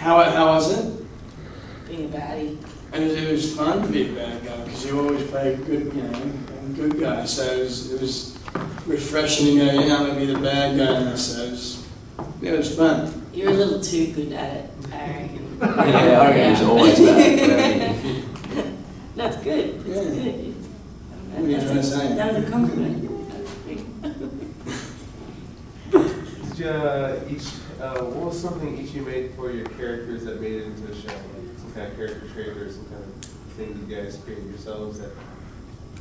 How was it? Being a baddie. It was fun to be a bad guy because you always play a good, good guy. So it was refreshing to go, I'm going to be the bad guy now. So it was fun. You're a little too good at it, I reckon. Yeah, I reckon it's always bad. That's good. It's good. What are you trying to say? That was a compliment. What was something each you made for your characters that made it into the show? Like some kind of character trait or some kind of thing you guys created yourselves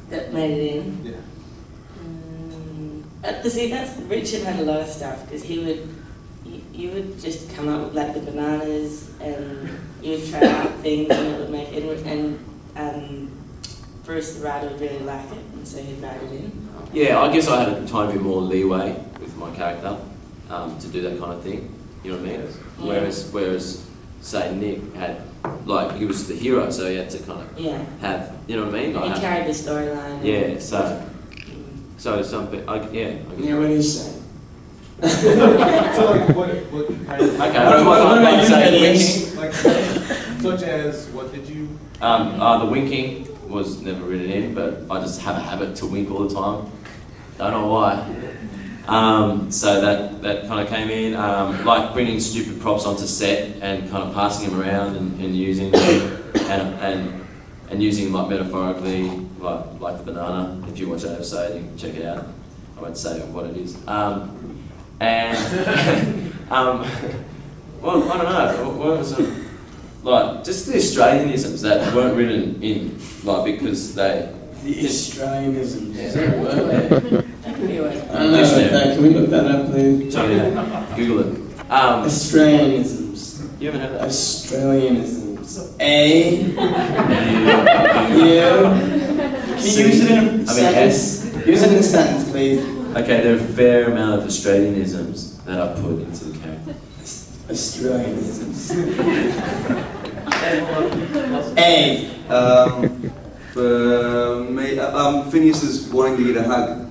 that made it in? Yeah. See, Richard had a lot of stuff because you would just come up with like the bananas and you would try out things and it would make it, and Bruce the writer would really like it and so he'd write it in. Yeah, I guess I had a tiny bit more leeway with my character to do that kind of thing. You know what I mean? Yeah. Whereas, say Nick had, like, he was the hero, so he had to kind of have, you know what I mean? He carried the storyline. Yeah, so something, What do you say? So like what kind of okay, what say winking? like such as what did you the winking was never written in, but I just have a habit to wink all the time. Don't know why. So that kind of came in, like bringing stupid props onto set and kind of passing them around and using them and using them like metaphorically, like the banana. If you watch that episode, you can check it out. I won't say what it is. Well, I don't know. What was it? Like just the Australianisms that weren't written in, like because they. The Australianisms. Yeah. Is that a word? That could be a word. I don't know about that. Can we look that up, please? Sorry, Google it. Australianisms. You haven't heard that? Australianisms. A. U. Can you use it in a sentence? Use it in a sentence, please. Okay, there are a fair amount of Australianisms that I put into the character. Australianisms. A. For me, Phineas is wanting to get a hug.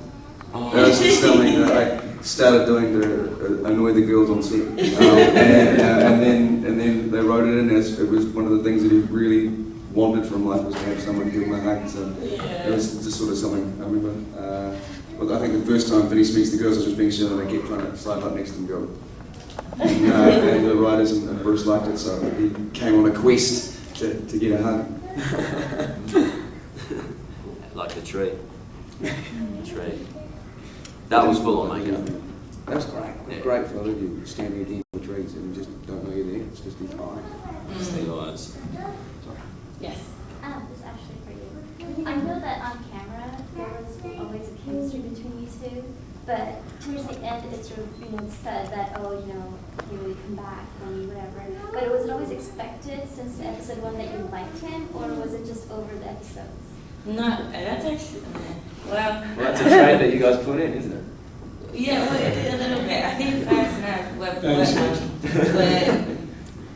That was just something that I started doing to annoy the girls on set, and then they wrote it in as it was one of the things that he really wanted from life was to have someone give him a hug. So it was just sort of something I remember. Well, I think the first time Phineas meets the girls, I was just being shy and I kept trying to slide up next to them and go. And the writers and Bruce liked it, so he came on a quest to get a hug. Like the tree. That was full on makeup. That's great. Yeah. Great for you standing at the end of the trees and you just don't know you're there. It's just his eye. It's the eyes. Yes. This is actually for you. I know that on camera there was always a chemistry between you two, but towards the end it's sort of, said that, he would come back and whatever. But was it always expected since episode 1 that you liked him, or was it just over the episodes? No, that's actually, well, That's a trait that you guys put in, isn't it? yeah, well, a little bit. I think Firass and I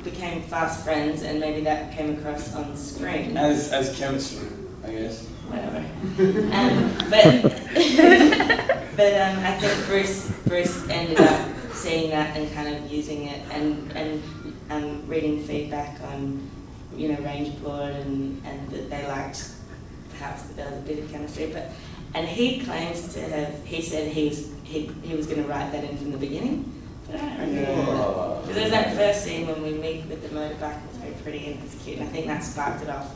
became fast friends, and maybe that came across on screen. As chemistry, I guess. Whatever. But I think Bruce ended up seeing that and kind of using it and reading feedback on, range board and that they liked perhaps that there was a bit of chemistry, and he claims to have. He said he was going to write that in from the beginning, but I don't remember that. Because there's that first scene when we meet with the motorbike. It's very pretty and it's cute, and I think that sparked it off.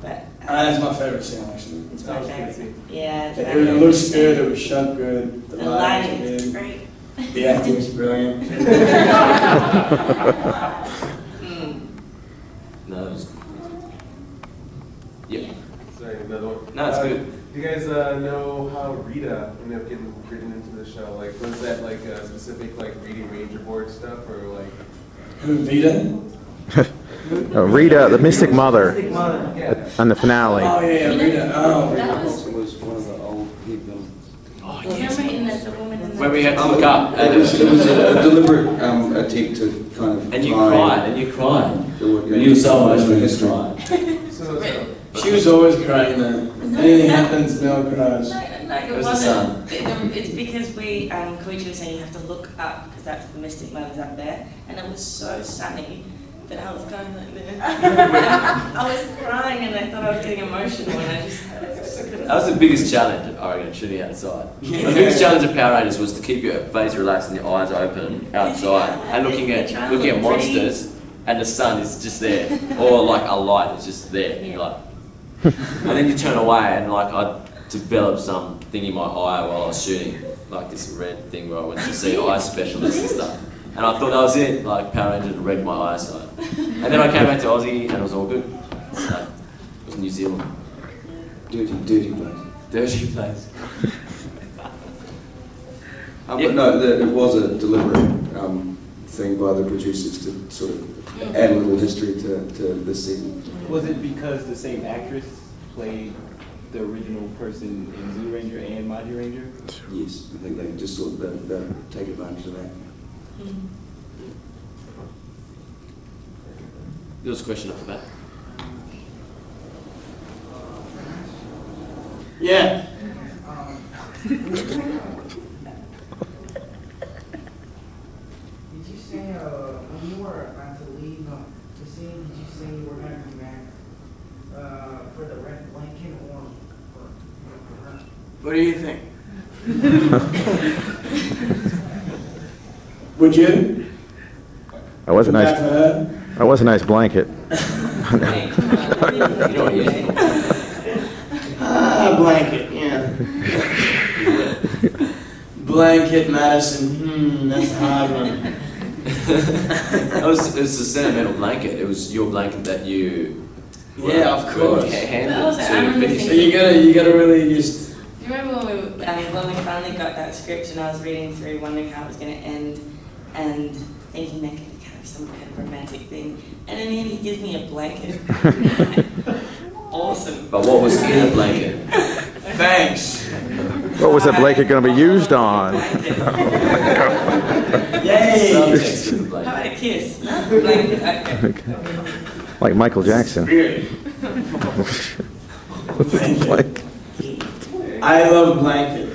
But That's my favourite scene, actually. it's my favourite. Yeah, It looks good. It was shot good. the lighting is good. great. The acting is brilliant. No, it was... Yep. sorry, another one. No, it's good. Do you guys know how Rita ended up getting written into the show? Like, was that like a specific like reading Ranger board stuff, or like? Who, Vita? Rita, the Mystic Mother, Yeah. on the finale. Oh, yeah, Rita. Oh, That was. It was one of the old head villains. Oh, Remember in the woman in the. Where we had to look up. It was a deliberate attempt to kind of. And you cried. You were so emotional, you cried. So she was always crying though. Anything happens, Mel cries. Like it It was the wasn't. It's because we, Koichi was saying you have to look up because that's the Mystic Mother's up there, and it was so sunny But I was kind of like, I was crying and I thought I was getting emotional and I just couldn't. That was the biggest challenge, I reckon, shooting outside. The biggest challenge of Power Rangers was to keep your face relaxed and your eyes open outside and looking at monsters, and the sun is just there, or like a light is just there. Yeah. Like, and then you turn away, and like I developed some thing in my eye while I was shooting, like this red thing where I went to see eye specialists and stuff. And I thought that was it, like Power Rangers read my eyesight. And then I came back to Aussie and it was all good. So, it was New Zealand. Dirty place. Dirty place. But no, it was a deliberate thing by the producers to sort of add a little history to this season. Was it because the same actress played the original person in Zoo Ranger and Mighty Ranger? Yes, I think they just sort of they'll take advantage of that. There was a question up the back. Yeah. Did you say when you were about to leave the scene, did you say you were going to come back for the red blanket or for her? What do you think? Would you? That was a Back nice. for her? That was a nice blanket. Blanket, yeah. Blanket, Madison. That's a hard one. It was a sentimental blanket. It was your blanket that you Yeah, of course. handed That was- I to remember Phineas. So you gotta really just. Do you remember when we finally got that script and I was reading through, wondering how it was going to end, and thinking that could be kind of some kind of romantic thing, and in the end he gives me a blanket. Awesome. But what was in the blanket? Thanks. What was that blanket going to be used on? Yay. Subtext in the How blanket. about a kiss? No, blanket. Okay. Like Michael Jackson. Spirit. Like, I love blanket.